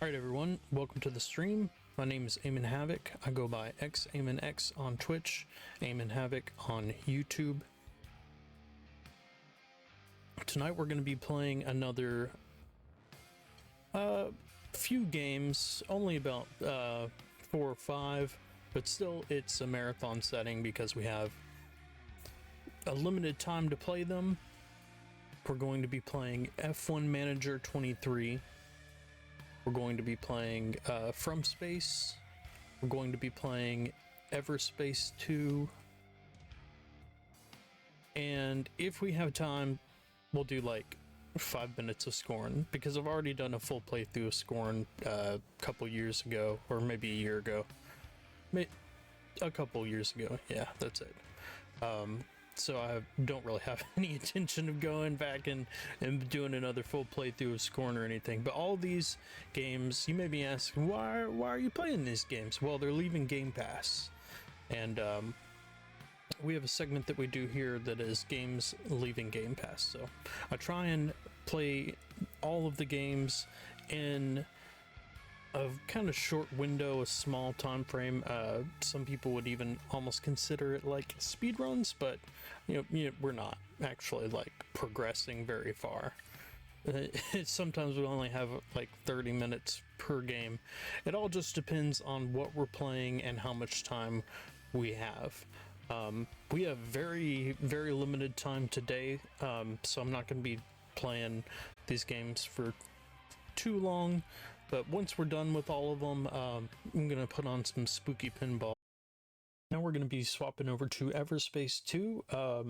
Alright everyone, welcome to the stream. My name is XAemonHavoc. I go by XAemonX on Twitch, XAemonHavoc on YouTube. Tonight we're going to be playing another few games, only about 4 or 5, but still it's a marathon setting because we have a limited time to play them. We're going to be playing F1 Manager 23. We're going to be playing From Space. We're going to be playing Everspace 2. And if we have time, we'll do like 5 minutes of Scorn, because I've already done a full playthrough of Scorn a couple years ago, or maybe a year ago. A couple years ago, yeah, that's it. So I don't really have any intention of going back and doing another full playthrough of Scorn or anything. But all these games, you may be asking, why are you playing these games? Well, they're leaving Gamepass. And we have a segment that we do here that is games leaving Gamepass. So I try and play all of the games in a kind of short window, a small time frame. Some people would even almost consider it like speed runs, but you know, we're not actually like progressing very far. Sometimes we only have like 30 minutes per game. It all just depends on what we're playing and how much time we have. We have very limited time today, so I'm not going to be playing these games for too long. But once we're done with all of them, I'm going to put on some spooky pinball. Now we're going to be swapping over to Everspace 2.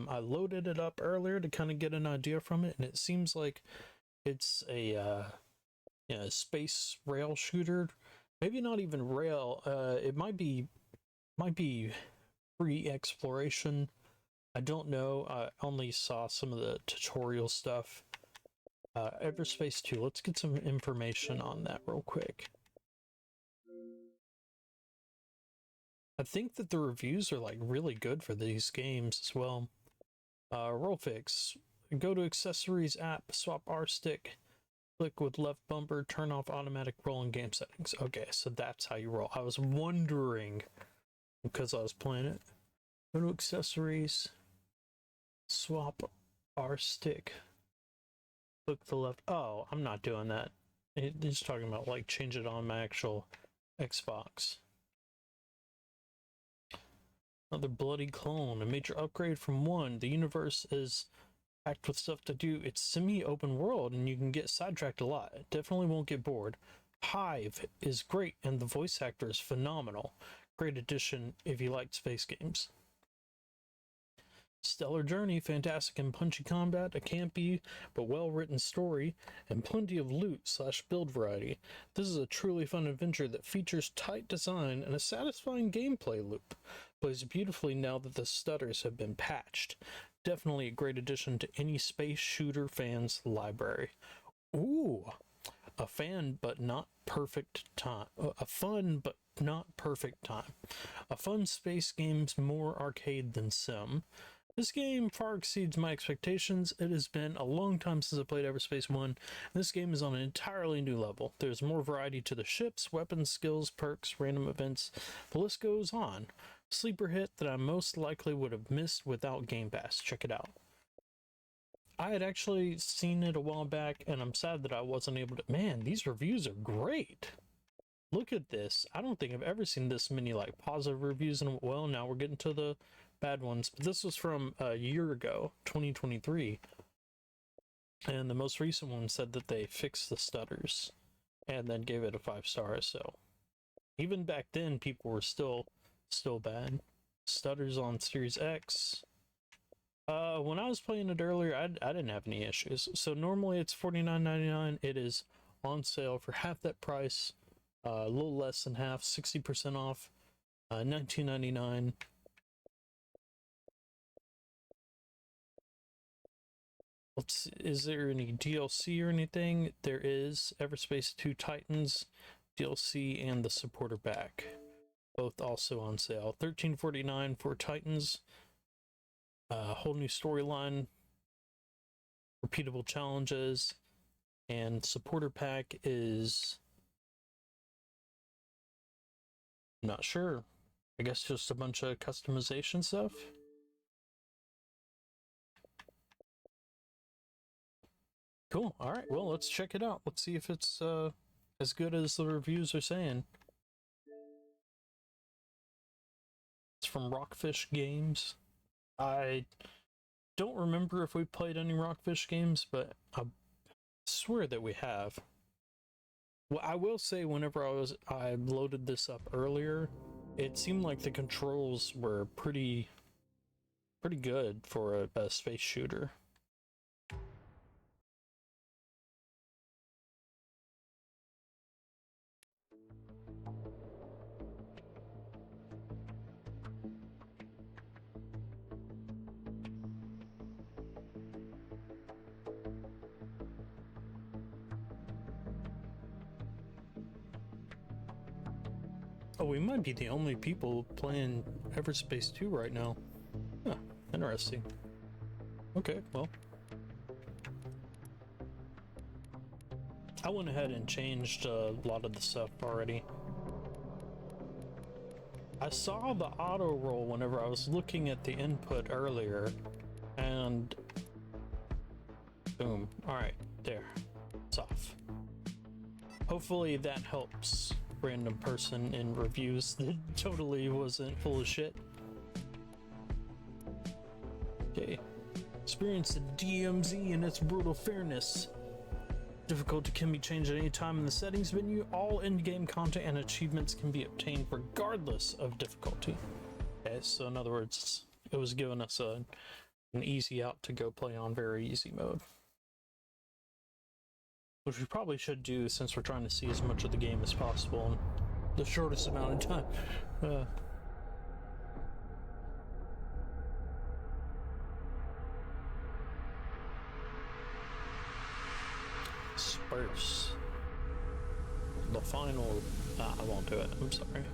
I loaded it up earlier to kind of get an idea from it, and it seems like it's a space rail shooter. Maybe not even rail. It might be free exploration. I don't know. I only saw some of the tutorial stuff. Everspace 2, let's get some information on that real quick. I think that the reviews are like really good for these games as well. Roll fix. Go to accessories app, swap R stick, click with left bumper, turn off automatic roll in game settings. Okay, so that's how you roll. I was wondering because I was playing it. Go to accessories, swap R stick. Click the left. Oh, I'm not doing that. It's talking about like change it on my actual Xbox. Another bloody clone. A major upgrade from 1. The universe is packed with stuff to do. It's semi-open world and you can get sidetracked a lot. Definitely won't get bored. Hive is great and the voice actor is phenomenal. Great addition if you like space games. Stellar journey, fantastic and punchy combat, a campy but well-written story, and plenty of loot/build variety. This is a truly fun adventure that features tight design and a satisfying gameplay loop. Plays beautifully now that the stutters have been patched. Definitely a great addition to any space shooter fan's library. Ooh, a fan but not perfect time. A fun but not perfect time. A fun space game's more arcade than sim. This game far exceeds my expectations. It has been a long time since I played Everspace 1. This game is on an entirely new level. There's more variety to the ships, weapons, skills, perks, random events. The list goes on. Sleeper hit that I most likely would have missed without Game Pass. Check it out. I had actually seen it a while back, and I'm sad that I wasn't able to... Man, these reviews are great. Look at this. I don't think I've ever seen this many like positive reviews. And well, now we're getting to the bad ones, but this was from a year ago, 2023, and the most recent one said that they fixed the stutters and then gave it a 5-star. So even back then people were still bad. Stutters on Series X. When I was playing it earlier, I didn't have any issues. So normally it's $49.99. It is on sale for half that price, a little less than half, 60% off, $19.99. Is there any DLC or anything? There is. Everspace 2 Titans DLC and the supporter pack, both also on sale. $13.49 for Titans. Whole new storyline, repeatable challenges, and supporter pack is Not sure. I guess just a bunch of customization stuff. Cool. All right. Well, let's check it out. Let's see if it's as good as the reviews are saying. It's from Rockfish Games. I don't remember if we played any Rockfish games, but I swear that we have. Well, I will say, whenever I loaded this up earlier, it seemed like the controls were pretty good for a space shooter. Oh, we might be the only people playing Everspace 2 right now. Huh, interesting. Okay, well. I went ahead and changed a lot of the stuff already. I saw the auto roll whenever I was looking at the input earlier, and boom. Alright, there. It's off. Hopefully that helps random person in reviews that totally wasn't full of shit. Okay. Experience the DMZ and its brutal fairness. Difficulty can be changed at any time in the settings menu. All in-game content and achievements can be obtained regardless of difficulty. Okay, so in other words, it was giving us an easy out to go play on very easy mode. Which we probably should do, since we're trying to see as much of the game as possible in the shortest amount of time. Spurs. The final... I won't do it. I'm sorry.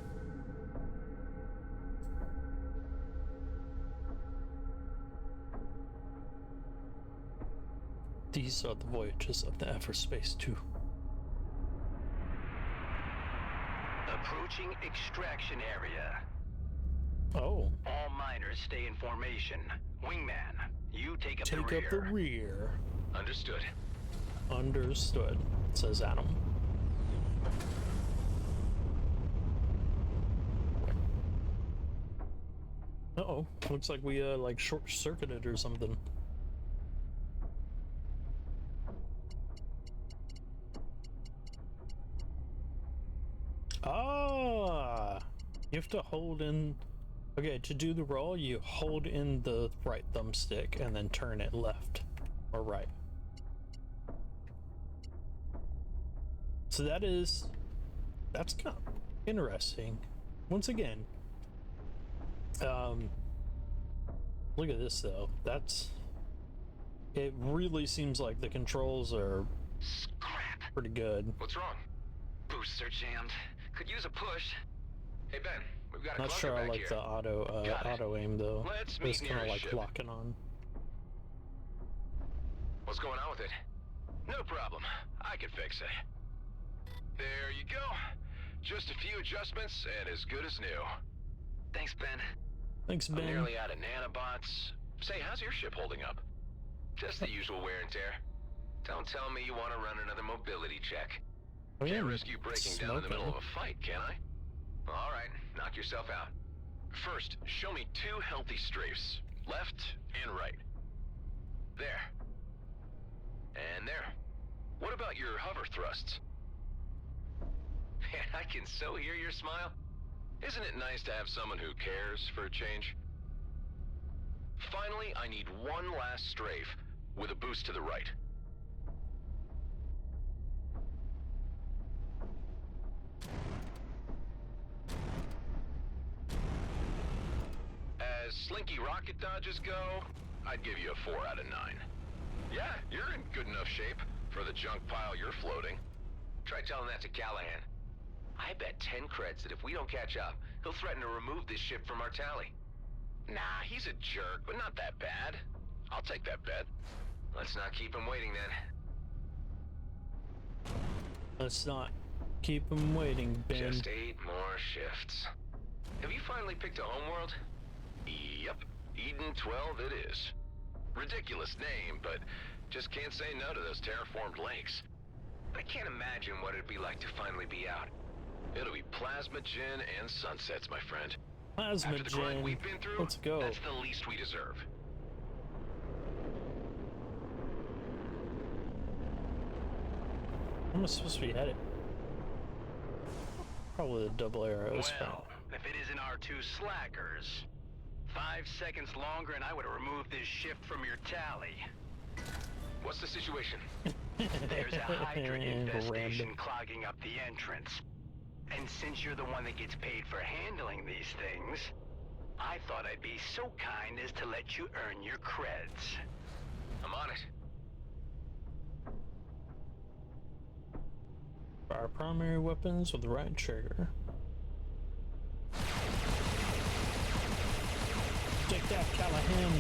These are the voyages of the Everspace 2. Approaching extraction area. Oh. All miners stay in formation. Wingman, you take up the rear. Take up the rear. Understood. Understood, says Adam. Uh-oh. Looks like we, like, short-circuited or something. Ah! You have to hold in... Okay, to do the roll, you hold in the right thumbstick and then turn it left or right. So that's kind of interesting. Once again, look at this though. It really seems like the controls are pretty good. What's wrong? Boosts are jammed. Could use a push. Hey Ben, we've got a Not sure I like the auto aim though. Let's It's meet kind of near like ship. locking on. What's going on with it? No problem. I can fix it. There you go. Just a few adjustments and as good as new. Thanks, Ben. Thanks, Ben. I'm nearly out of nanobots. Say, how's your ship holding up? Just the usual wear and tear. Don't tell me you want to run another mobility check. Oh, yeah, Can't risk you breaking down in the middle of a fight, can I? All right, knock yourself out. First, show me 2 healthy strafes. Left and right. There. And there. What about your hover thrusts? Man, I can so hear your smile. Isn't it nice to have someone who cares for a change? Finally, I need one last strafe with a boost to the right. As slinky rocket dodges go, I'd give you a 4 out of 9. Yeah, you're in good enough shape for the junk pile you're floating. Try telling that to Callahan. I bet 10 creds that if we don't catch up, he'll threaten to remove this ship from our tally. Nah, he's a jerk, but not that bad. I'll take that bet. Let's not keep him waiting then. Let's not keep him waiting, Ben. Just 8 more shifts. have you finally picked a homeworld? Yep, Eden 12 it is. Ridiculous name, but just can't say no to those terraformed lakes. I can't imagine what it'd be like to finally be out. It'll be plasma gin and sunsets, my friend. Plasma After the grind gin. we've been through, Let's go. that's the least we deserve. Where am I supposed to be headed? Probably the double arrows. Well, if it isn't our two slackers. 5 seconds longer and I would have removed this shift from your tally. What's the situation? There's a hydrant infestation Random. clogging up the entrance. And since you're the one that gets paid for handling these things, I thought I'd be so kind as to let you earn your creds. I'm on it. Fire primary weapons with the right trigger. Take that, Callahan.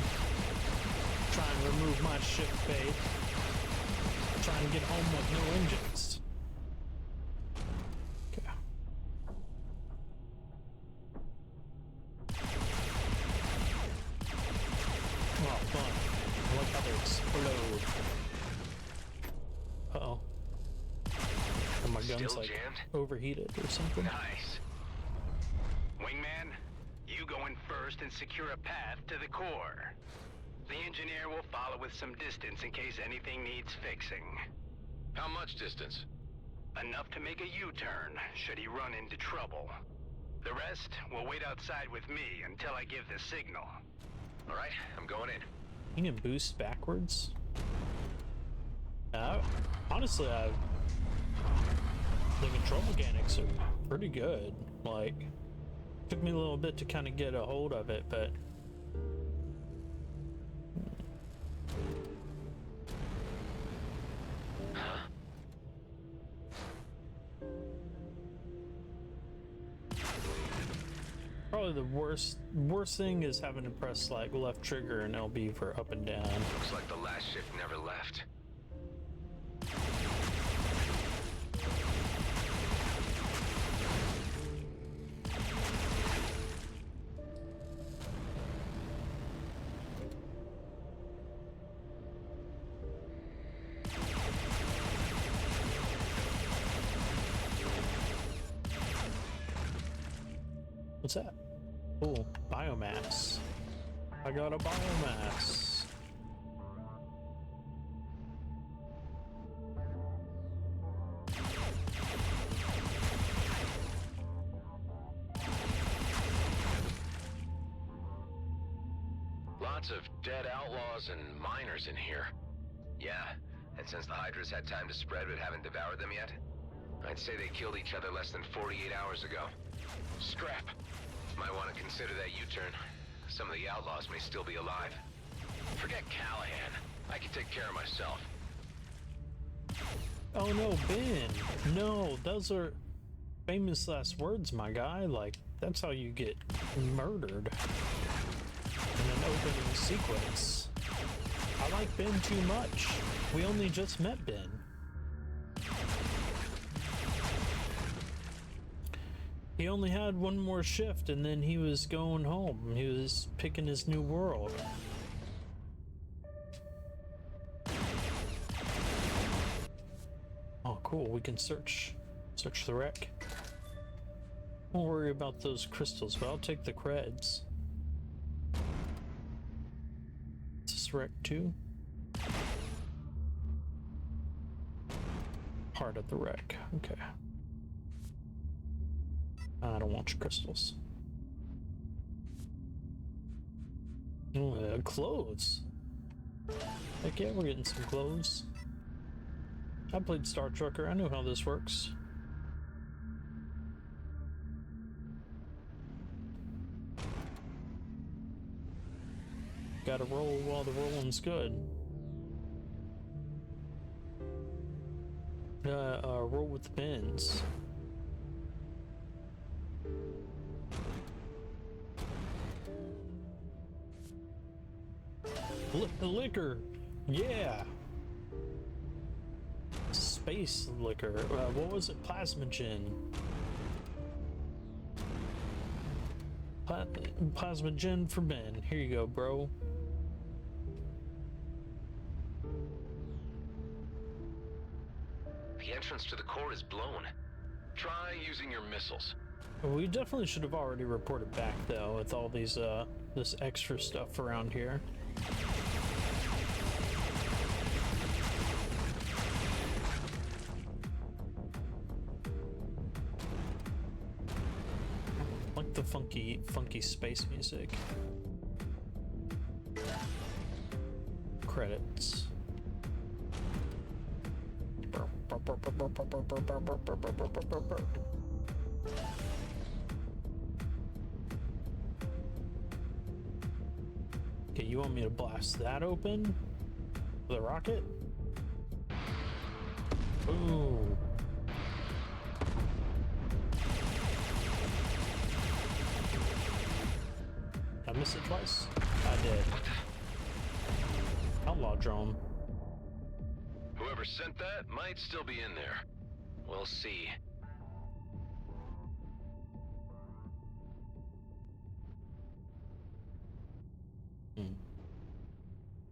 Try and remove my ship bait. Try and get home with no engines. Okay. Oh, fun. I like how they explode. Uh-oh. And my gun's Still like jammed? overheated or something. Nice. Wingman, you go in first and secure a path to the core. The engineer will follow with some distance in case anything needs fixing. How much distance? Enough to make a U-turn, should he run into trouble. The rest will wait outside with me until I give the signal. All right, I'm going in. You can boost backwards. Honestly, the control mechanics are pretty good. Like, took me a little bit to kind of get a hold of it, but probably the worst thing is having to press like left trigger and LB for up and down. Looks like the last shift never left. What's that? Oh, biomass. I got a biomass. Lots of dead outlaws and miners in here. Yeah, and since the Hydras had time to spread but haven't devoured them yet, I'd say they killed each other less than 48 hours ago. Scrap. Might want to consider that U-turn. Some of the outlaws may still be alive. Forget Callahan. I can take care of myself. Oh no, Ben. No, those are famous last words, my guy. Like, that's how you get murdered in an opening sequence. I like Ben too much. We only just met Ben. He only had one more shift and then he was going home. He was picking his new world. Oh, cool. We can search the wreck. Don't worry about those crystals, but I'll take the creds. Is this wreck too? Part of the wreck. Okay. I don't want your crystals. Oh, clothes. Heck yeah, we're getting some clothes. I played Star Trucker. I know how this works. Gotta roll while the rolling's good. Roll with the pins. Liquor, yeah. Space liquor. What was it? Plasma gin. Plasma gen for Ben. Here you go, bro. The entrance to the core is blown. Try using your missiles. We definitely should have already reported back though, with all these this extra stuff around here. Like the funky space music. Credits. Okay, you want me to blast that open with a rocket? Ooh. Did I miss it twice? I did. Outlaw drone. Whoever sent that might still be in there. We'll see.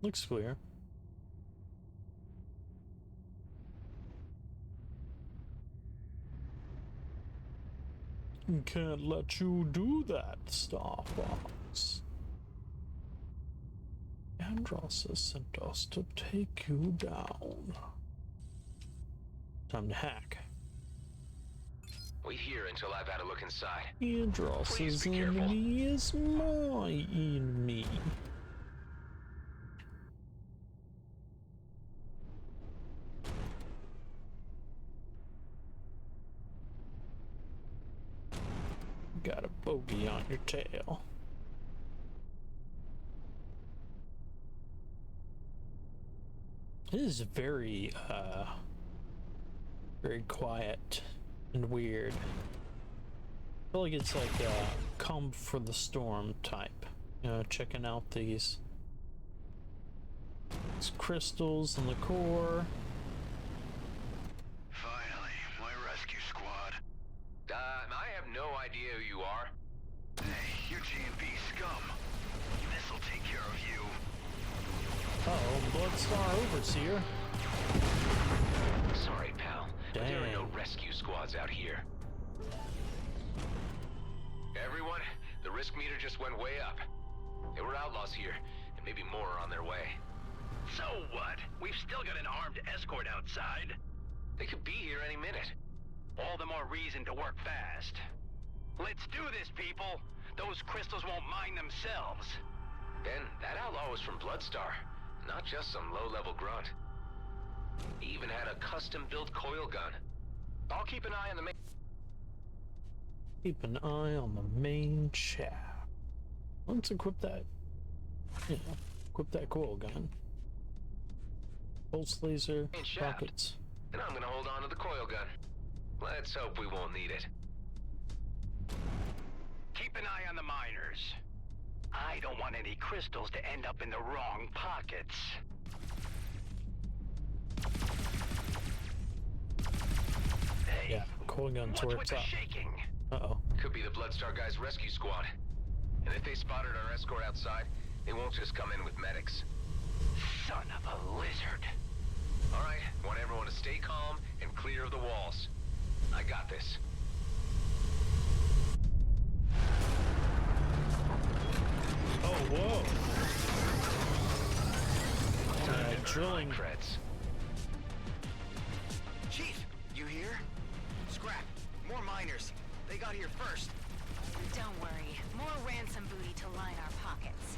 Looks clear. Can't let you do that, Star Fox. Andros has sent us to take you down. Time to hack. Wait here until I've had a look inside. Andros's enemy is my enemy. Got a bogey on your tail. It is very quiet and weird. I feel like it's like calm for the storm type. You know, checking out these crystals in the core. Finally, my rescue squad. I have no idea who you are. Hey, you're G&B scum. This'll take care of you. Uh-oh, Bloodstar Overseer. Sorry, pal. But there are no Dang. rescue squads out here. Everyone, the risk meter just went way up. There were outlaws here, and maybe more are on their way. So what? We've still got an armed escort outside. They could be here any minute. All the more reason to work fast. Let's do this, people. Those crystals won't mine themselves. Ben, that outlaw was from Bloodstar, not just some low-level grunt. He even had a custom-built coil gun. I'll keep an eye on the main... Keep an eye on the main shaft. Let's equip that. Yeah, equip that coil gun. Pulse laser, Main shaft. rockets. And I'm gonna hold on to the coil gun. Let's hope we won't need it. Keep an eye on the miners. I don't want any crystals to end up in the wrong pockets. Hey, Yeah, coil gun what's towards with the up. shaking? Uh-oh. Could be the Bloodstar guys' rescue squad. And if they spotted our escort outside, they won't just come in with medics. Son of a lizard. All right, want everyone to stay calm and clear of the walls. I got this. Oh, whoa. Drilling. Creds. Chief, you here? Scrap. More miners. They got here first. Don't worry. More ransom booty to line our pockets.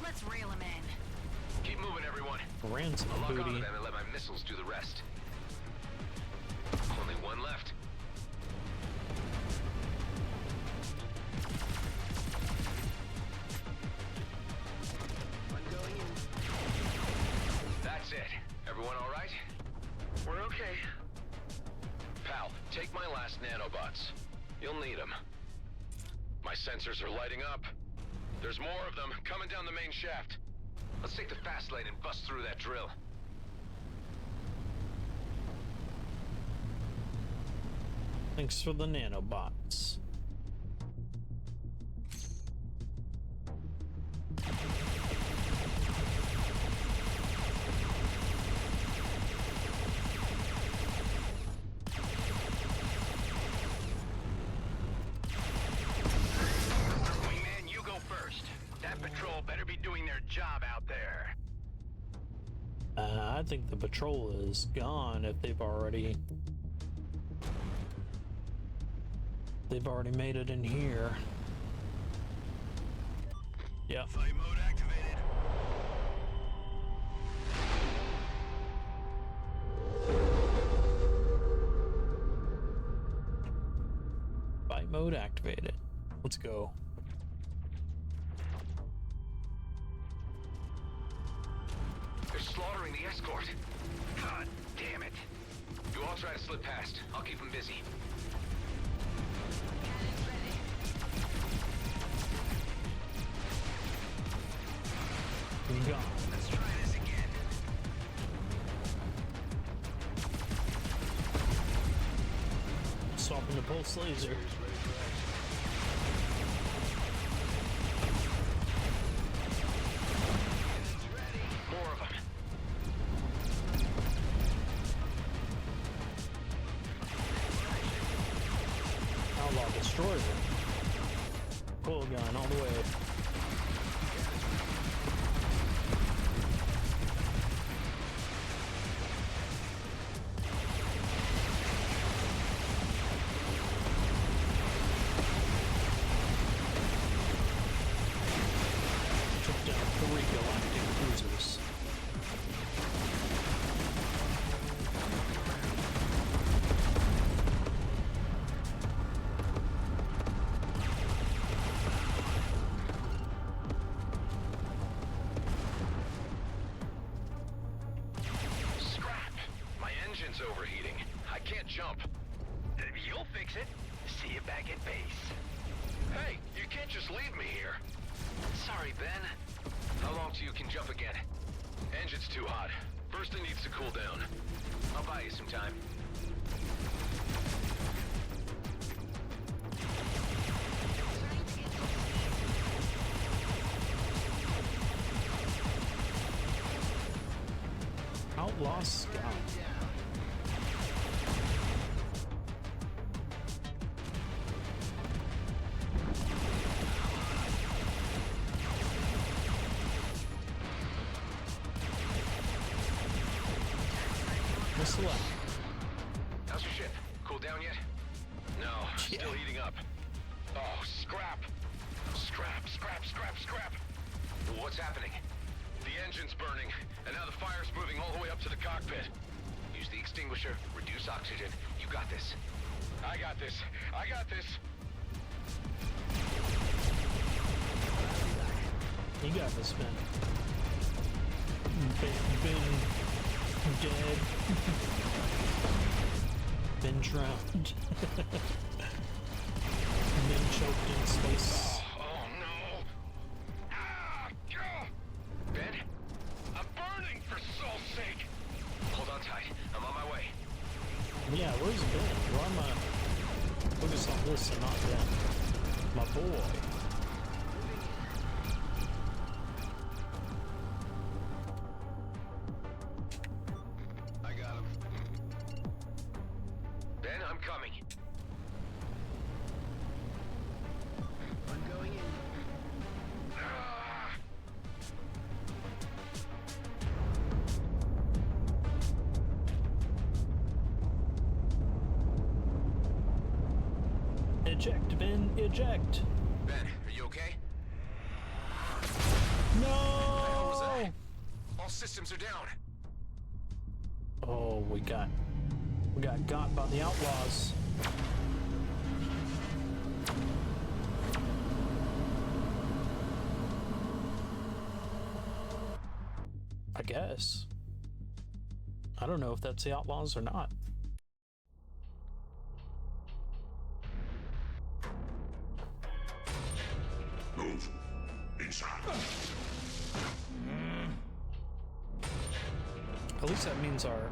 Let's reel them in. Keep moving, everyone. Ransom I'll lock onto booty. them and let my missiles do the rest. Only one left. I'm going in. That's it. Everyone all right? We're okay. Pal, take my last nanobots. You'll need them. My sensors are lighting up. There's more of them coming down the main shaft. Let's take the fast lane and bust through that drill. Thanks for the nanobots. I think the patrol is gone if they've already made it in here. Yep. Fight mode activated. Fight mode activated. Let's go. They're slaughtering the escort. God damn it. You all try to slip past. I'll keep them busy. We're gone. Let's try this again. Swapping the pulse laser. More of them. Outlaw destroyer. Pull gun all the way. Took down 3 galactic cruisers. Scrap! My engine's overheating. I can't jump. You'll fix it. See you back at base. Hey, you can't just leave me here. Sorry, Ben. How long till you can jump again? Engine's too hot. First it needs to cool down. I'll buy you some time. Outlaw scout. Missile out. How's your ship? Cool down yet? No, still Yeah. heating up. Oh, scrap! Scrap, scrap, scrap, scrap! What's happening? The engine's burning, and now the fire's moving all the way up to the cockpit. Use the extinguisher, reduce oxygen. You got this. I got this. I got this. You got this, Ben. Been dead. Been drowned. Been choked in space. Oh no! Ah! Gah! Ben? I'm burning for soul's sake! Hold on tight. I'm on my way. Yeah, where's Ben? Why am I focused on this and not Ben? My boy. I got him. Ben, I'm coming. I'm going in. Ah! Eject, Ben, eject. Ben, are you okay? No! What was that? All systems are down. Oh, we got by the outlaws. I guess. I don't know if that's the outlaws or not. Move. Inside. At least that means our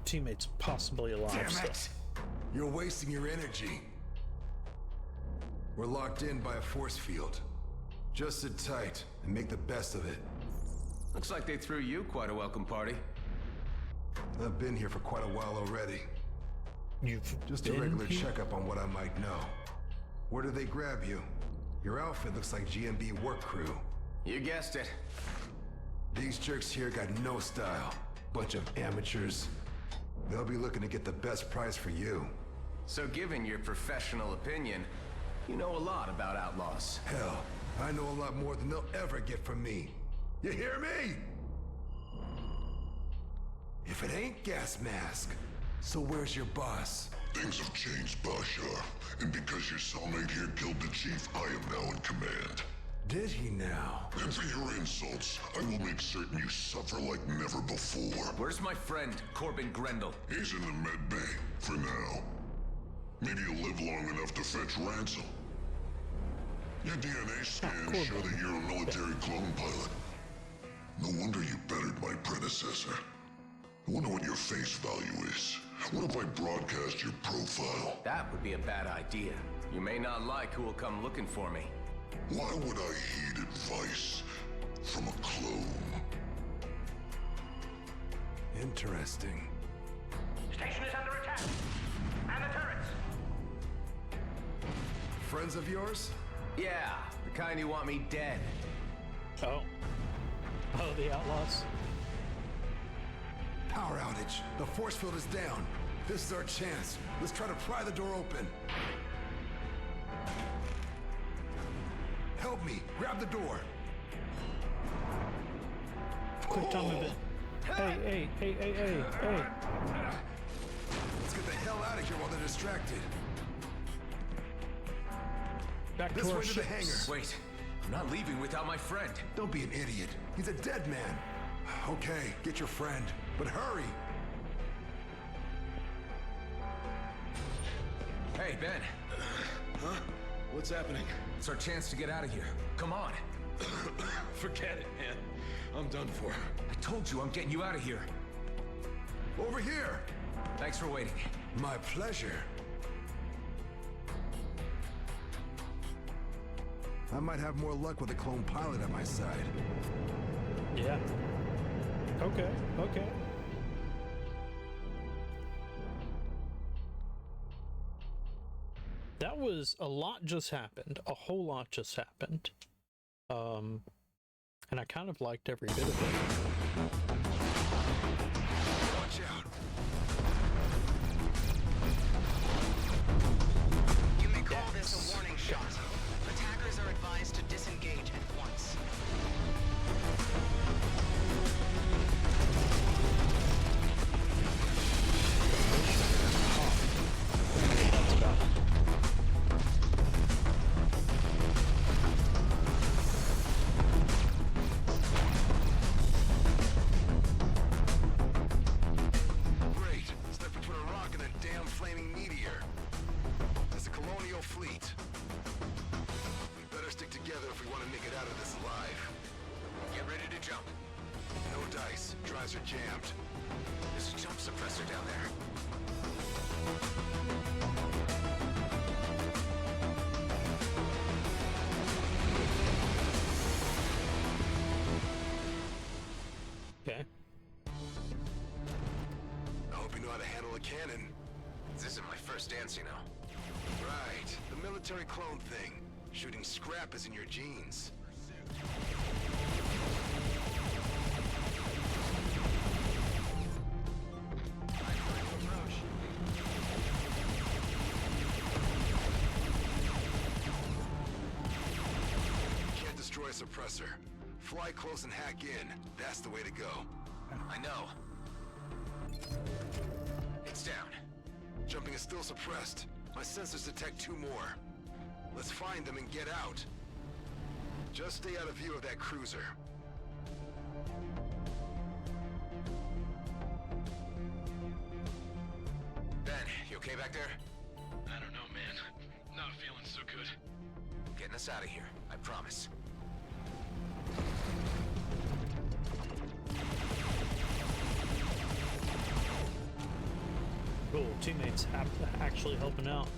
teammates possibly alive. Damn so. it! You're wasting your energy. We're locked in by a force field. Just sit tight and make the best of it. Looks like they threw you quite a welcome party. I've been here for quite a while already. You've Just a been regular here? checkup on what I might know. Where did they grab you? Your outfit looks like GMB work crew. You guessed it. These jerks here got no style. Bunch of amateurs. They'll be looking to get the best price for you. So given your professional opinion, you know a lot about outlaws. Hell, I know a lot more than they'll ever get from me. You hear me? If it ain't Gas Mask, so where's your boss? Things have changed, Bashar. And because your cellmate here killed the chief, I am now in command. Did he now? And for your insults, I will make certain you suffer like never before. Where's my friend, Corbin Grendel? He's in the med bay, for now. Maybe you'll live long enough to fetch ransom. Your DNA scans show that you're a military clone pilot. No wonder you bettered my predecessor. I wonder what your face value is. What if I broadcast your profile? That would be a bad idea. You may not like who will come looking for me. Why would I heed advice from a clone? Interesting. Station is under attack. And the turrets. Friends of yours? Yeah, the kind you want me dead. Oh. Oh, the outlaws. Power outage. The force field is down. This is our chance. Let's try to pry the door open. Help me. Grab the door. Quick time event. Hey. Let's get the hell out of here while they're distracted. Back This to our way to the hangar. ships. Wait, I'm not leaving without my friend. Don't be an idiot. He's a dead man. Okay, get your friend, but hurry. Hey, Ben. Huh? What's happening? It's our chance to get out of here. Come on. Forget it, man. I'm done for. I told you I'm getting you out of here. Over here. Thanks for waiting. My pleasure. I might have more luck with a clone pilot at my side. Yeah. Okay. That was a lot just happened. A whole lot just happened. And I kind of liked every bit of it. Watch out. You may call this a warning shot. Attackers are advised to disengage at once. That's about it. Great. Step between a rock and a damn flaming meteor. That's a colonial fleet. We better stick together if we want to make it out of this alive. Get ready to jump. No dice. Drives are jammed. There's a jump suppressor down there. Okay. I hope you know how to handle a cannon. This isn't my first dance, you know. Right. The military clone thing. Shooting scrap is in your genes. Can't destroy a suppressor. Fly close and hack in. That's the way to go. I know. It's down. Jumping is still suppressed. My sensors detect two more. Let's find them and get out. Just stay out of view of that cruiser. Ben, you okay back there? I don't know, man. Not feeling so good. Getting us out of here, I promise. Cool. Teammates actually helping out.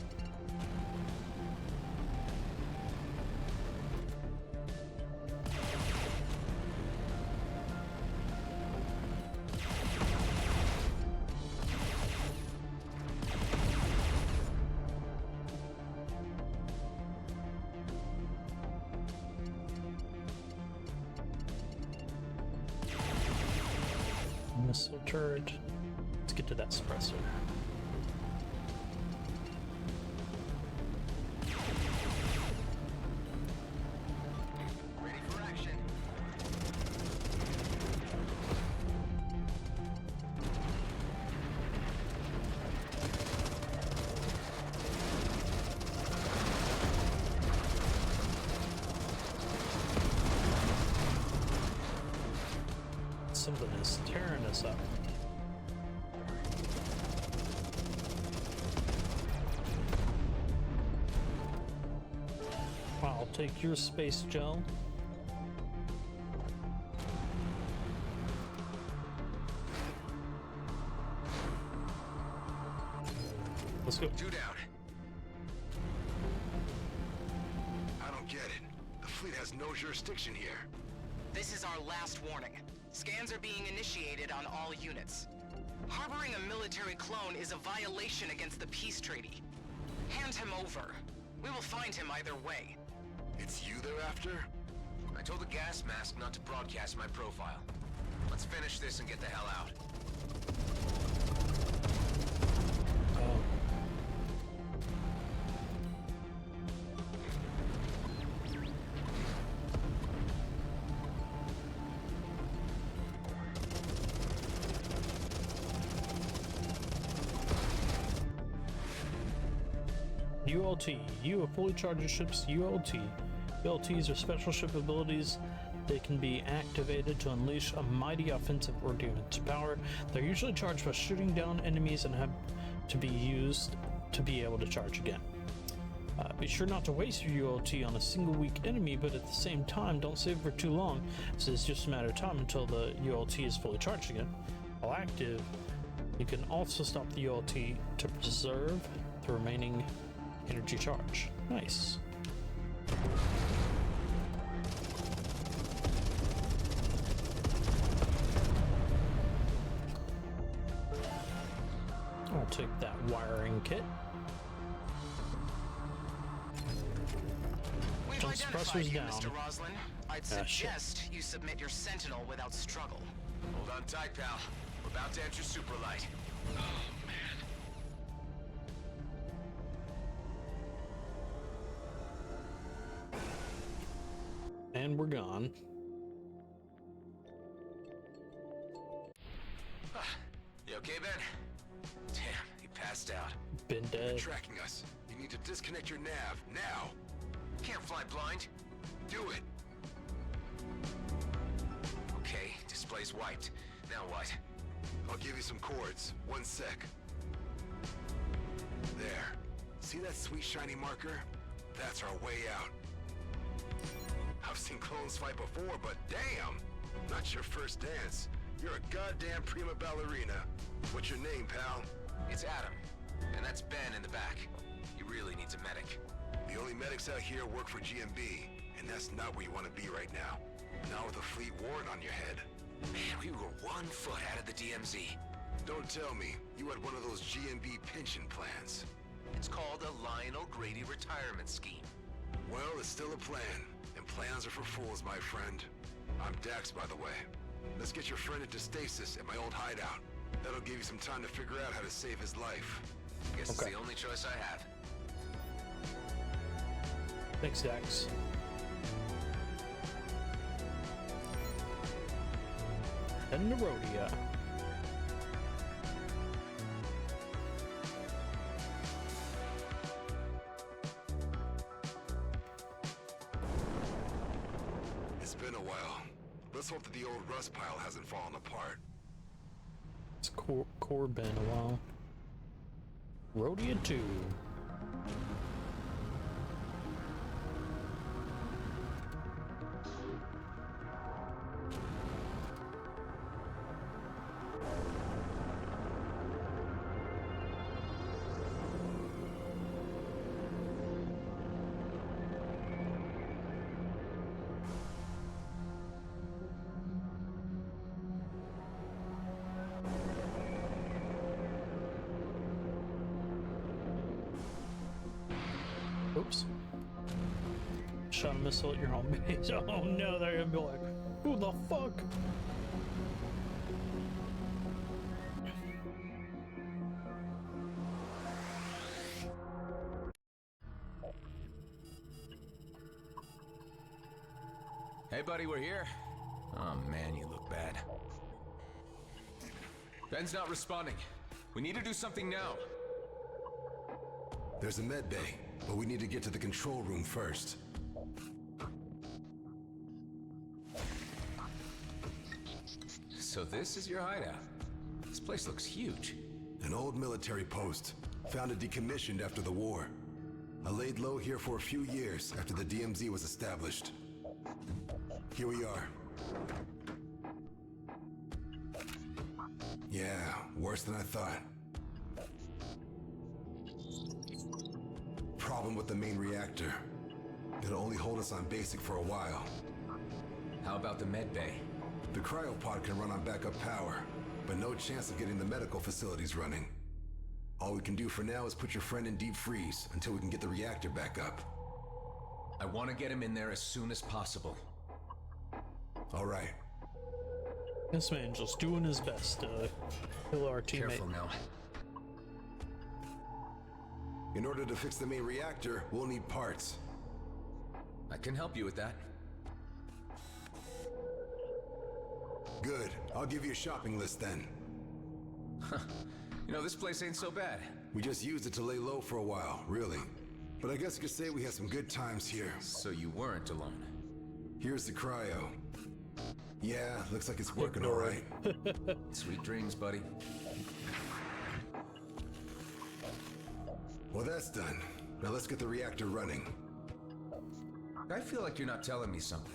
missile turret. Let's get to that suppressor. Ready for action. Something is tearing us up. I'll take your space gel. Let's go. 2 down. I don't get it. The fleet has no jurisdiction here. This is our last warning. Scans are being initiated on all units. Harboring a military clone is a violation against the peace treaty. Hand him over. We will find him either way. It's you they're after? I told the gas mask not to broadcast my profile. Let's finish this and get the hell out. ULT. You have fully charged ship's ULT. ULTs are special ship abilities. They can be activated to unleash a mighty offensive or defensive power. They're usually charged by shooting down enemies and have to be used to be able to charge again. Be sure not to waste your ULT on a single weak enemy, but at the same time, don't save for too long, as it's just a matter of time until the ULT is fully charged again. While active, you can also stop the ULT to preserve the remaining energy charge. Nice. I'll take that wiring kit. We've Jump identified suppressor's you, down. Mr. Roslin. I'd Ah, shit. suggest you submit your Sentinel without struggle. Hold on tight, pal. We're about to enter Superlight. Oh, man. And we're gone. You okay, Ben? Damn, he passed out. Been They're dead. tracking us. You need to disconnect your nav, now! Can't fly blind. Do it! Okay, display's wiped. Now what? I'll give you some cords. 1 sec. There. See that sweet shiny marker? That's our way out. I've seen clones fight before, but damn! Not your first dance. You're a goddamn prima ballerina. What's your name, pal? It's Adam. And that's Ben in the back. He really needs a medic. The only medics out here work for GMB, and that's not where you want to be right now. Not with a fleet warrant on your head. Man, we were 1 foot out of the DMZ. Don't tell me you had one of those GMB pension plans. It's called a Lionel Grady retirement scheme. Well, it's still a plan, and plans are for fools, my friend. I'm Dax, by the way. Let's get your friend into stasis at my old hideout. That'll give you some time to figure out how to save his life. Guess Okay. it's the only choice I have. Thanks, Dax. And the Rhodia. It's been a while. Let's hope that the old rust pile hasn't fallen apart. It's core been a while. Rhodia 2. Oops. Shot a missile at your home base. Oh no, they're gonna be like, who the fuck? Hey, buddy, we're here. Oh, man, you look bad. Ben's not responding. We need to do something now. There's a med bay, but we need to get to the control room first. So this is your hideout. This place looks huge. An old military post, founded decommissioned after the war. I laid low here for a few years after the DMZ was established. Here we are. Yeah, worse than I thought. Problem with the main reactor. It'll only hold us on basic for a while. How about the med bay? The cryopod can run on backup power, but no chance of getting the medical facilities running. All we can do for now is put your friend in deep freeze until we can get the reactor back up. I want to get him in there as soon as possible. All right. This man just doing his best to kill our teammate. Careful now. In order to fix the main reactor, we'll need parts. I can help you with that. Good. I'll give you a shopping list then. You know, this place ain't so bad. We just used it to lay low for a while, really. But I guess you could say we had some good times here. So you weren't alone. Here's the cryo. Yeah, looks like it's working all right. Sweet dreams, buddy. Well, that's done. Now let's get the reactor running. I feel like you're not telling me something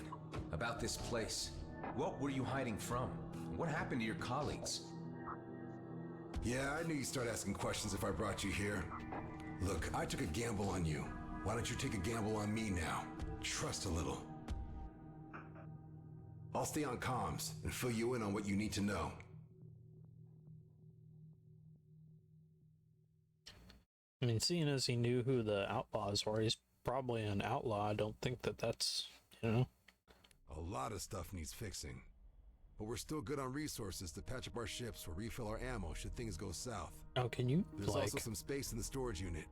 about this place. What were you hiding from? What happened to your colleagues? Yeah, I knew you'd start asking questions if I brought you here. Look, I took a gamble on you. Why don't you take a gamble on me now? Trust a little. I'll stay on comms and fill you in on what you need to know. I mean, seeing as he knew who the outlaws were, he's probably an outlaw. I don't think that that's, you know. A lot of stuff needs fixing. But we're still good on resources to patch up our ships or refill our ammo should things go south. Oh, can you, There's also some space in the storage unit.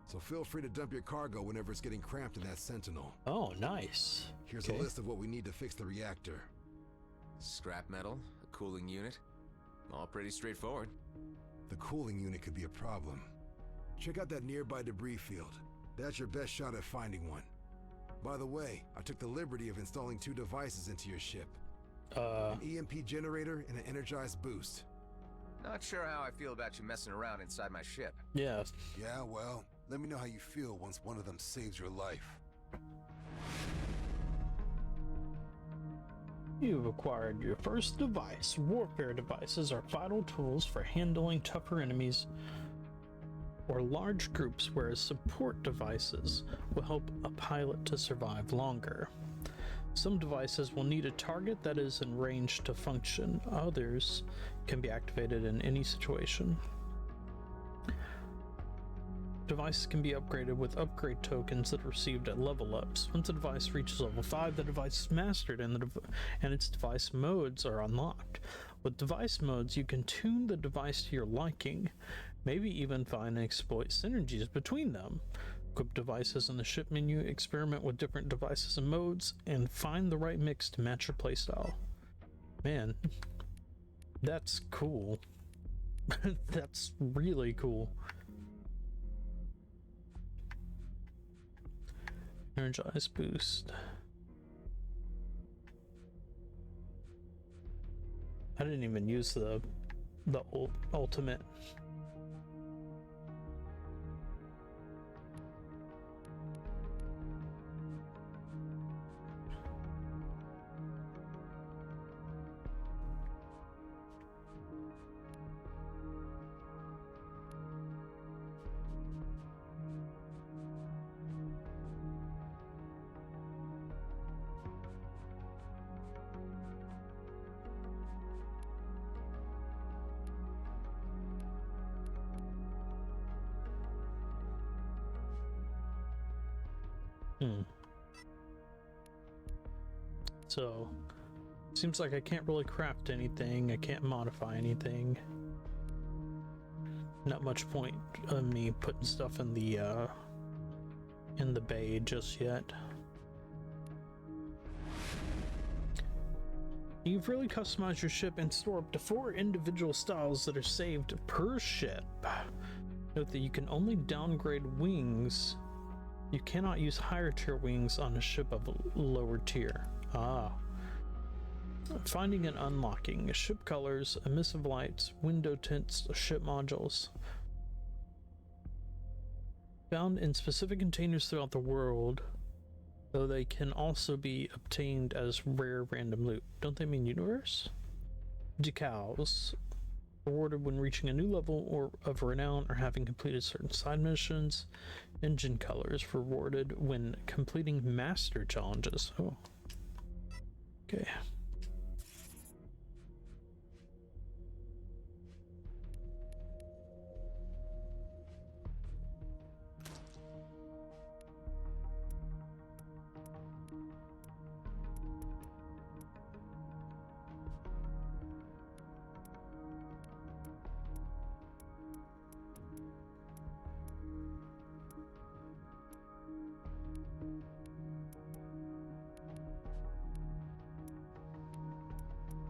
So feel free to dump your cargo whenever it's getting cramped in that Sentinel. Oh, nice. Here's a list of what we need to fix the reactor. Scrap metal, a cooling unit. All pretty straightforward. The cooling unit could be a problem. Check out that nearby debris field. That's your best shot at finding one. By the way, I took the liberty of installing 2 devices into your ship. An EMP generator and an energized boost. Not sure how I feel about you messing around inside my ship. Yeah. Yeah, well, let me know how you feel once one of them saves your life. You've acquired your first device. Warfare devices are vital tools for handling tougher enemies or large groups, whereas support devices will help a pilot to survive longer. Some devices will need a target that is in range to function. Others can be activated in any situation. Devices can be upgraded with upgrade tokens that are received at level ups. Once a device reaches level 5, the device is mastered and its device modes are unlocked. With device modes, you can tune the device to your liking, maybe even find and exploit synergies between them. Equip devices in the ship menu, experiment with different devices and modes, and find the right mix to match your playstyle. Man, that's cool. That's really cool. Energize boost. I didn't even use the ultimate. So, seems like I can't really craft anything. I can't modify anything. Not much point of me putting stuff in the bay just yet. You've really customized your ship and store up to 4 individual styles that are saved per ship. Note that you can only downgrade wings. You cannot use higher tier wings on a ship of lower tier. Finding and unlocking ship colors, emissive lights, window tints, ship modules. Found in specific containers throughout the world, though they can also be obtained as rare random loot. Don't they mean universe? Decals. Rewarded when reaching a new level or of renown or having completed certain side missions. Engine colors rewarded when completing master challenges. Oh. Okay.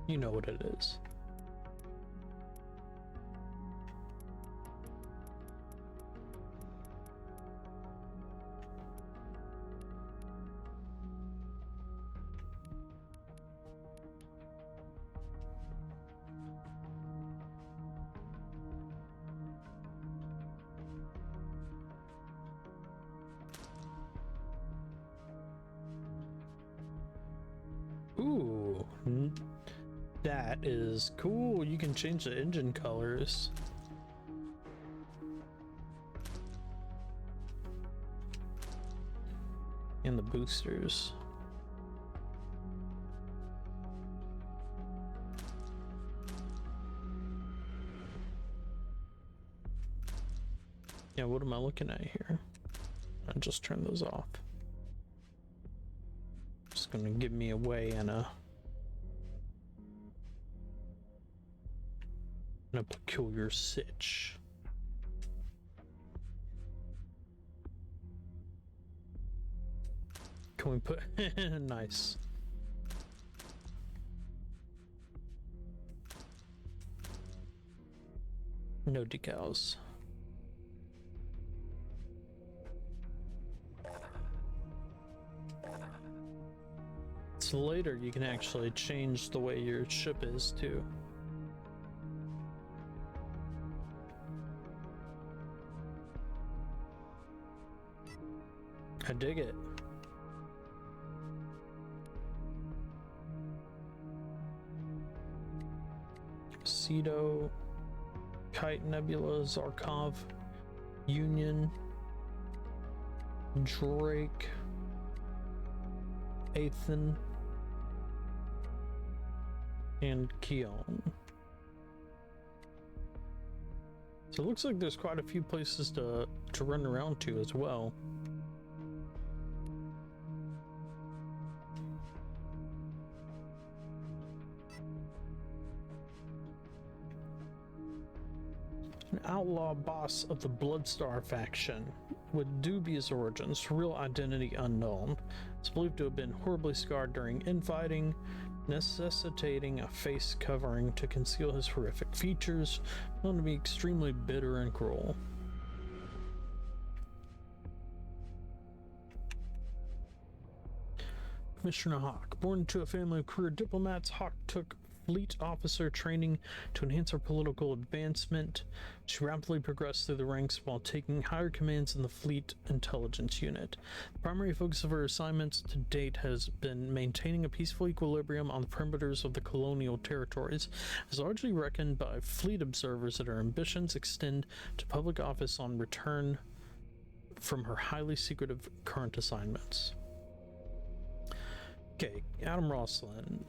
You know what it is. Ooh. That is cool. You can change the engine colors. And the boosters. Yeah, what am I looking at here? I'll just turn those off. It's gonna give me away in a peculiar sitch. Can we put nice. No decals. So later you can actually change the way your ship is too. I dig it. Cedo, Kite Nebula, Zarkov, Union, Drake, Aethan, and Keon. So it looks like there's quite a few places to run around to as well. An outlaw boss of the Bloodstar faction with dubious origins, real identity unknown. It's believed to have been horribly scarred during infighting, necessitating a face covering to conceal his horrific features, known to be extremely bitter and cruel. Commissioner Hawk. Born into a family of career diplomats, Hawk took fleet officer training to enhance her political advancement. She rapidly progressed through the ranks while taking higher commands in the Fleet Intelligence Unit. The primary focus of her assignments to date has been maintaining a peaceful equilibrium on the perimeters of the colonial territories, as largely reckoned by fleet observers that her ambitions extend to public office on return from her highly secretive current assignments. Okay, Adam Roslin.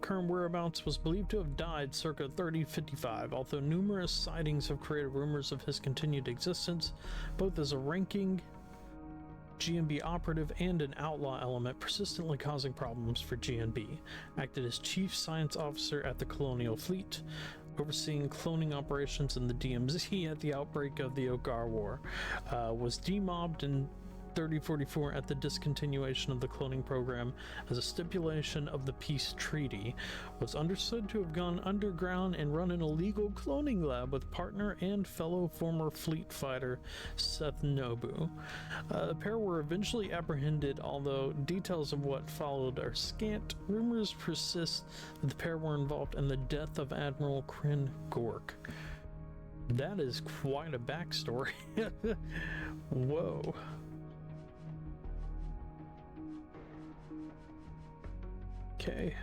Current whereabouts was believed to have died circa 3055, although numerous sightings have created rumors of his continued existence, both as a ranking GNB operative and an outlaw element, persistently causing problems for GNB. Acted as Chief Science Officer at the Colonial Fleet, overseeing cloning operations in the DMZ at the outbreak of the Ogar War. Was demobbed and 3044 at the discontinuation of the cloning program as a stipulation of the peace treaty, was understood to have gone underground and run an illegal cloning lab with partner and fellow former fleet fighter Seth Nobu. The pair were eventually apprehended, although details of what followed are scant. Rumors persist that the pair were involved in the death of Admiral Kryn Gork. That is quite a backstory. Whoa. Okay.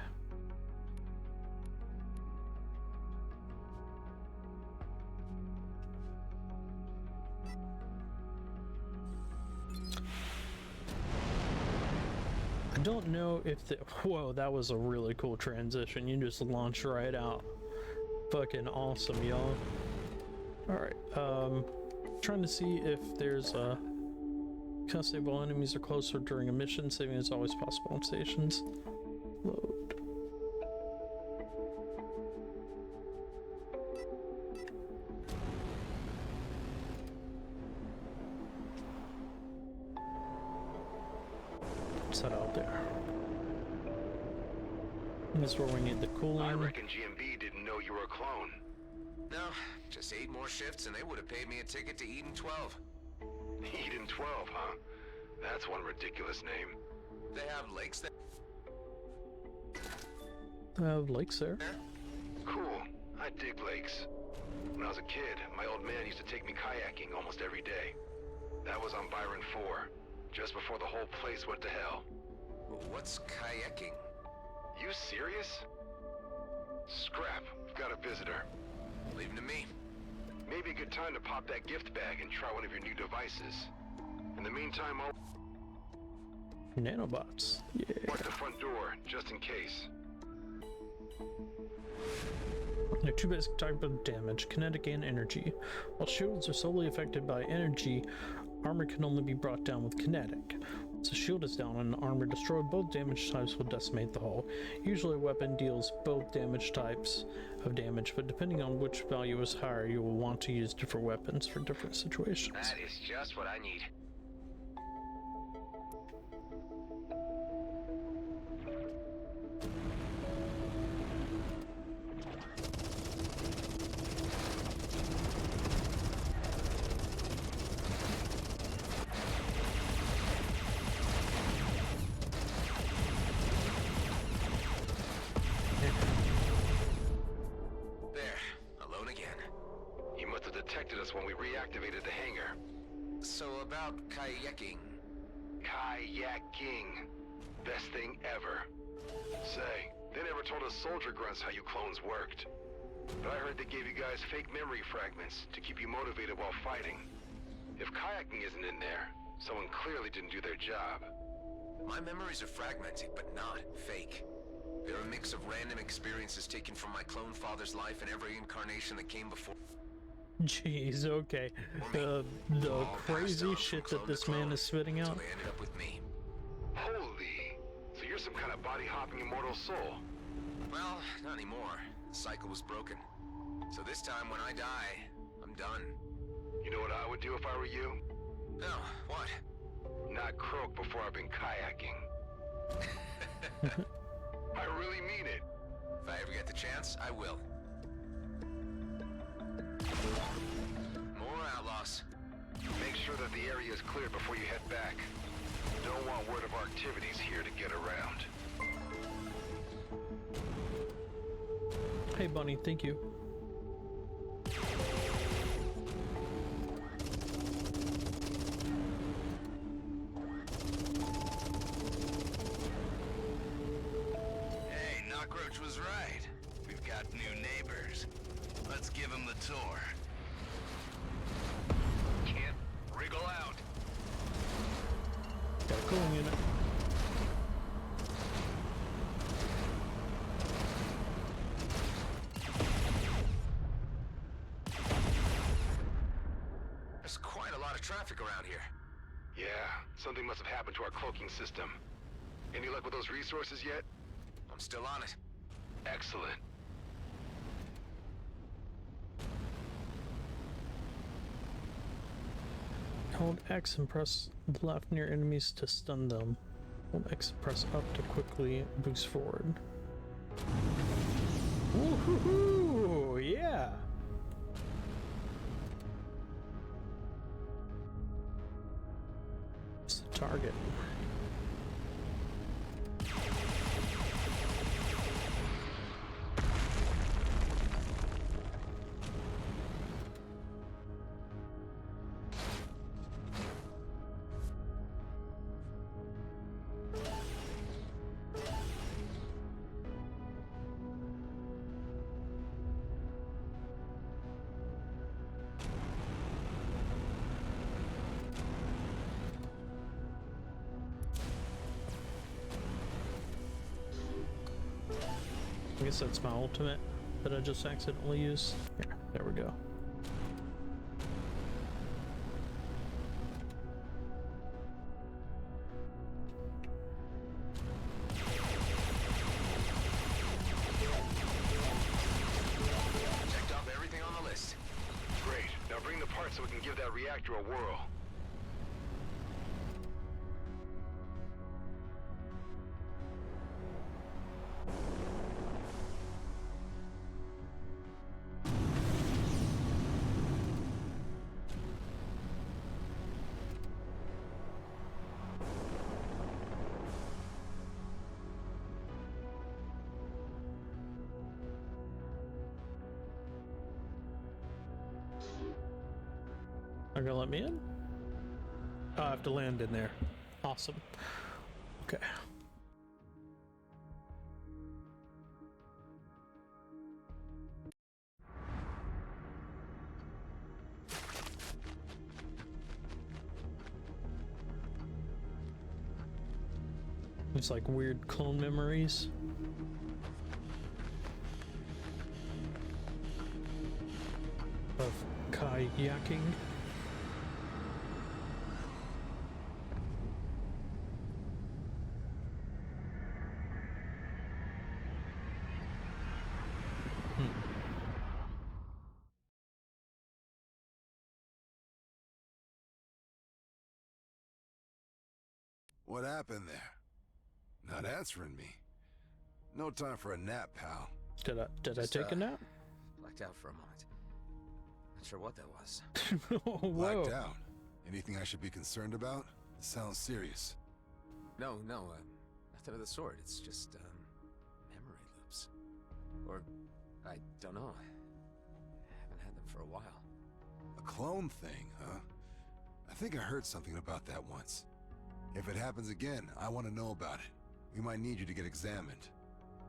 I don't know if the... Whoa, that was a really cool transition. You just launch right out. Fucking awesome, y'all. Alright, trying to see if there's a... Can't save all enemies are closer during a mission. Saving is always possible on stations. Load. Set out there. This is where we need the cooling. I reckon GMB didn't know you were a clone. No, just 8 more shifts and they would have paid me a ticket to Eden 12. Eden 12, huh? That's one ridiculous name. They have lakes there? Lakes there. Cool. I dig lakes. When I was a kid, my old man used to take me kayaking almost every day. That was on Byron 4, just before the whole place went to hell. What's kayaking? You serious? Scrap, we've got a visitor. Leave him to me. Maybe a good time to pop that gift bag and try one of your new devices. In the meantime, I'll Nanobots. Yeah. mark the front door, just in case. There are 2 basic types of damage, kinetic and energy. While shields are solely affected by energy, armor can only be brought down with kinetic. Once a shield is down and an armor destroyed, both damage types will decimate the hull. Usually a weapon deals both damage types of damage, but depending on which value is higher, you will want to use different weapons for different situations. That is just what I need. There, alone again. You must have detected us when we reactivated the hangar. So about kayaking. Kayaking. Best thing ever. Say, they never told us soldier grunts how you clones worked. But I heard they gave you guys fake memory fragments to keep you motivated while fighting. If kayaking isn't in there, someone clearly didn't do their job. My memories are fragmented, but not fake. They're a mix of random experiences taken from my clone father's life and every incarnation that came before. Jeez, okay. The crazy shit that this man is spitting out. They ended up with me. Holy! So you're some kind of body-hopping immortal soul. Well, not anymore. The cycle was broken. So this time when I die, I'm done. You know what I would do if I were you? No, what? Not croak before I've been kayaking. I really mean it. If I ever get the chance, I will. More outlaws. Make sure that the area is cleared before you head back. Don't want word of our activities here to get around. Hey, Bunny, thank you. Hey, Knockroach was right. We've got new neighbors. Let's give them the tour. Can't wriggle out. Got a cooling unit. There's quite a lot of traffic around here. Yeah, something must have happened to our cloaking system. Any luck with those resources yet? I'm still on it. Excellent. Hold X and press left near enemies to stun them. Hold X and press up to quickly boost forward. Woohoo! Yeah! It's the target. I guess that's my ultimate that I just accidentally used. Here, there we go. Checked off everything on the list. Great. Now bring the parts so we can give that reactor a whirl. Are gonna let me in? Oh, I have to land in there. Awesome. Okay. It's like weird clone memories. Of kayaking. What happened there? Not answering me. No time for a nap, pal. Did I take a nap? Blacked out for a moment. Not sure what that was. Whoa. Blacked out. Anything I should be concerned about? It sounds serious. No, nothing of the sort. It's just, memory loops. Or, I don't know. I haven't had them for a while. A clone thing, huh? I think I heard something about that once. If it happens again, I want to know about it. We might need you to get examined.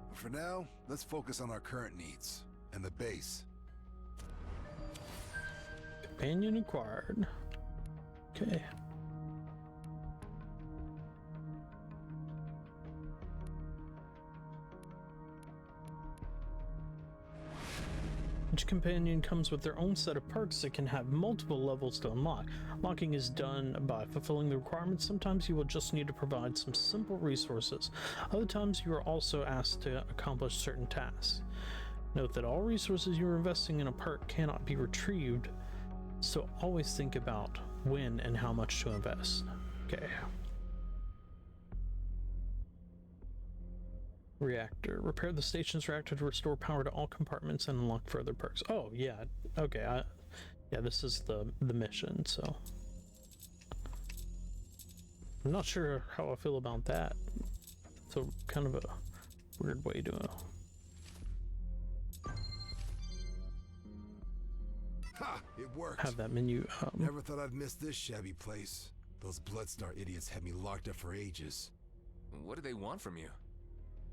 But for now, let's focus on our current needs and the base. Companion acquired. Okay. Each companion comes with their own set of perks that can have multiple levels to unlock. Unlocking is done by fulfilling the requirements. Sometimes you will just need to provide some simple resources. Other times you are also asked to accomplish certain tasks. Note that all resources you are investing in a perk cannot be retrieved, so always think about when and how much to invest. Okay. Reactor. Repair the station's reactor to restore power to all compartments and unlock further perks. Oh, yeah. Okay. Yeah, this is the mission, so. I'm not sure how I feel about that. It's a kind of a weird way to Ha! It worked. have that menu. Never thought I'd miss this shabby place. Those Bloodstar idiots had me locked up for ages. What do they want from you?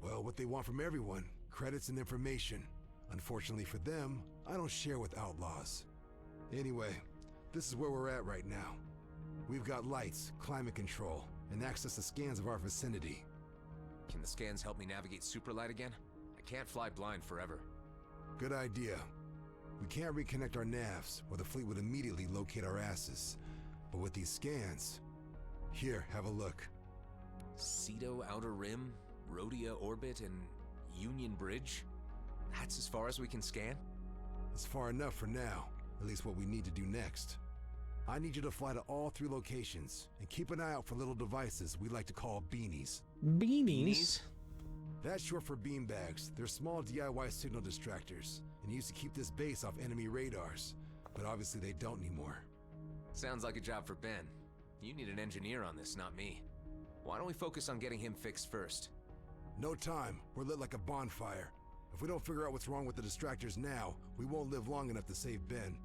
Well, what they want from everyone. Credits and information. Unfortunately for them, I don't share with outlaws. Anyway, this is where we're at right now. We've got lights, climate control, and access to scans of our vicinity. Can the scans help me navigate Superlight again? I can't fly blind forever. Good idea. We can't reconnect our navs, or the fleet would immediately locate our asses. But with these scans... Here, have a look. Ceto Outer Rim, Rhodia Orbit, and Union Bridge? That's as far as we can scan? It's far enough for now. At least what we need to do next. I need you to fly to all 3 locations, and keep an eye out for little devices we like to call beanies. Beanies? That's short for beanbags. They're small DIY signal distractors, and used to keep this base off enemy radars. But obviously they don't anymore. Sounds like a job for Ben. You need an engineer on this, not me. Why don't we focus on getting him fixed first? No time. We're lit like a bonfire. If we don't figure out what's wrong with the distractors now, we won't live long enough to save Ben.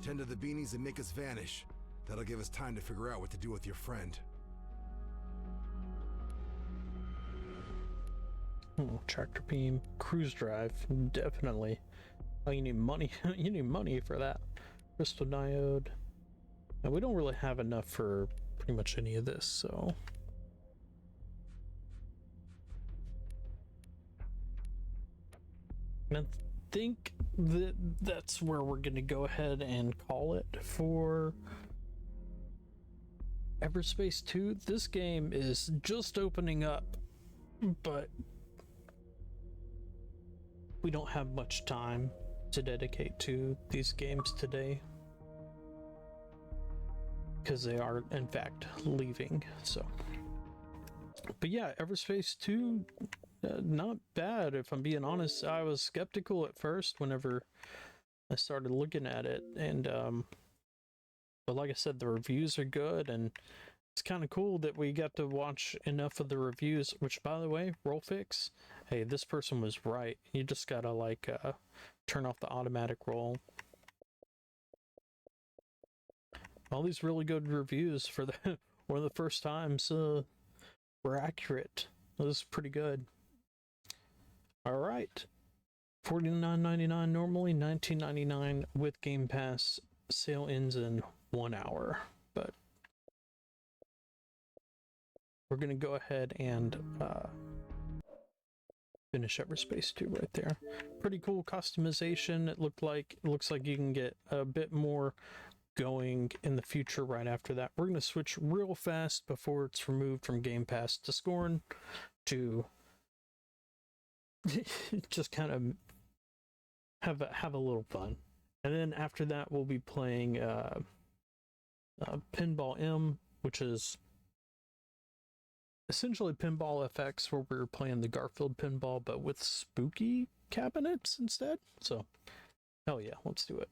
Tend to the beanies and make us vanish. That'll give us time to figure out what to do with your friend. Tractor beam, cruise drive, definitely. Oh, you need money. You need money for that. Crystal diode. Now, we don't really have enough for pretty much any of this, so. And I think that that's where we're going to go ahead and call it for Everspace 2. This game is just opening up, but we don't have much time to dedicate to these games today because they are in fact leaving. So, but yeah, Everspace 2, not bad. If I'm being honest, I was skeptical at first whenever I started looking at it, and but like I said, the reviews are good, and it's kind of cool that we got to watch enough of the reviews, which, by the way, roll fix, hey, this person was right. You just gotta like turn off the automatic roll. All these really good reviews for the one of the first times were accurate. It was pretty good. All right, $49.99 normally, $19.99 with Game Pass. Sale ends in 1 hour, but we're gonna go ahead and finish Everspace 2 right there. Pretty cool customization. It looks like you can get a bit more going in the future right after that. We're gonna switch real fast before it's removed from Game Pass to Scorn to just kind of have a little fun. And then after that we'll be playing Pinball M, which is essentially Pinball FX, where we're playing the Garfield pinball but with spooky cabinets instead. So hell yeah, let's do it.